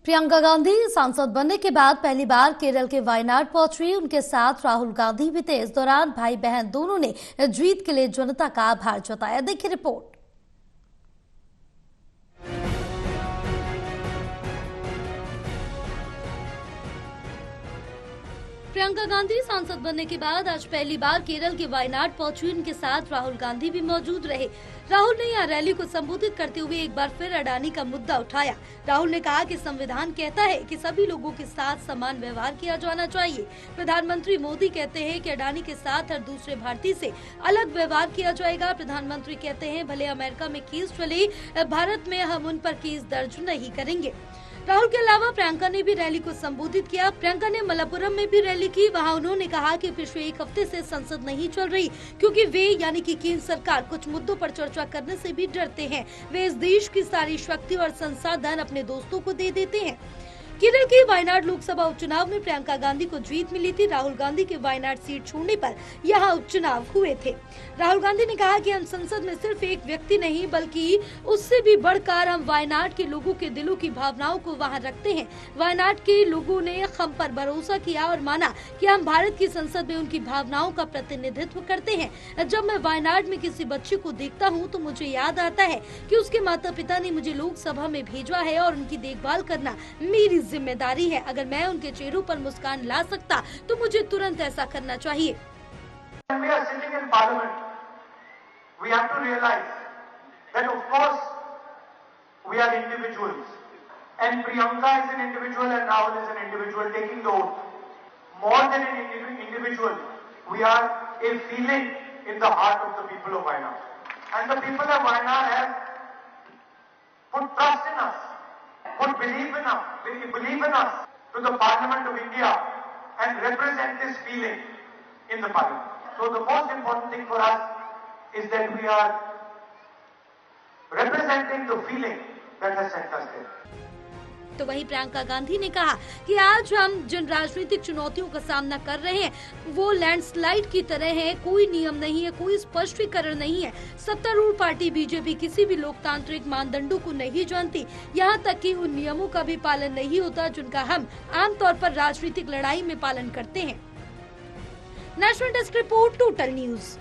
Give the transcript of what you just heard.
प्रियंका गांधी सांसद बनने के बाद पहली बार केरल के वायनाड पहुंची। उनके साथ राहुल गांधी भी थे। इस दौरान भाई बहन दोनों ने जीत के लिए जनता का आभार जताया। देखिए रिपोर्ट। प्रियंका गांधी सांसद बनने के बाद आज पहली बार केरल के वायनाड पहुंची। उनके साथ राहुल गांधी भी मौजूद रहे। राहुल ने यहां रैली को संबोधित करते हुए एक बार फिर अडानी का मुद्दा उठाया। राहुल ने कहा कि संविधान कहता है कि सभी लोगों के साथ समान व्यवहार किया जाना चाहिए। प्रधानमंत्री मोदी कहते हैं कि अडानी के साथ हर दूसरे भारतीय से अलग व्यवहार किया जाएगा। प्रधानमंत्री कहते हैं भले अमेरिका में केस चले, भारत में हम उन पर केस दर्ज नहीं करेंगे। राहुल के अलावा प्रियंका ने भी रैली को संबोधित किया। प्रियंका ने मलप्पुरम में भी रैली की। वहां उन्होंने कहा कि पिछले एक हफ्ते से संसद नहीं चल रही क्योंकि वे यानी कि केंद्र सरकार कुछ मुद्दों पर चर्चा करने से भी डरते हैं। वे इस देश की सारी शक्ति और संसाधन अपने दोस्तों को दे देते हैं। केरल के वायनाड लोकसभा उपचुनाव में प्रियंका गांधी को जीत मिली थी। राहुल गांधी के वायनाड सीट छोड़ने पर यहां उपचुनाव हुए थे। राहुल गांधी ने कहा कि हम संसद में सिर्फ एक व्यक्ति नहीं बल्कि उससे भी बढ़कर हम वायनाड के लोगों के दिलों की भावनाओं को वहां रखते हैं। वायनाड के लोगों ने हम पर भरोसा किया और माना कि हम भारत की संसद में उनकी भावनाओं का प्रतिनिधित्व करते हैं। जब मैं वायनाड में किसी बच्चे को देखता हूँ तो मुझे याद आता है कि उसके माता पिता ने मुझे लोकसभा में भेजा है और उनकी देखभाल करना मेरी जिम्मेदारी है। अगर मैं उनके चेहरों पर मुस्कान ला सकता तो मुझे तुरंत ऐसा करना चाहिए। We have to realize that of course we are individuals and Priyanka is an individual and Rahul is an individual taking the oath. More than an individual, we are a feeling in the heart of the people of Wayanad. And the people of Wayanad have put trust in us, put believe in us to the Parliament of India and represent this feeling in the Parliament. So the most important thing for us is that we are representing the feeling that has sent us there. तो वहीं प्रियंका गांधी ने कहा कि आज हम जिन राजनीतिक चुनौतियों का सामना कर रहे हैं वो लैंडस्लाइड की तरह है। कोई नियम नहीं है, कोई स्पष्टीकरण नहीं है। सत्तारूढ़ पार्टी बीजेपी किसी भी लोकतांत्रिक मानदंडों को नहीं जानती, यहाँ तक कि उन नियमों का भी पालन नहीं होता जिनका हम आमतौर पर राजनीतिक लड़ाई में पालन करते हैं। National desk report, total news.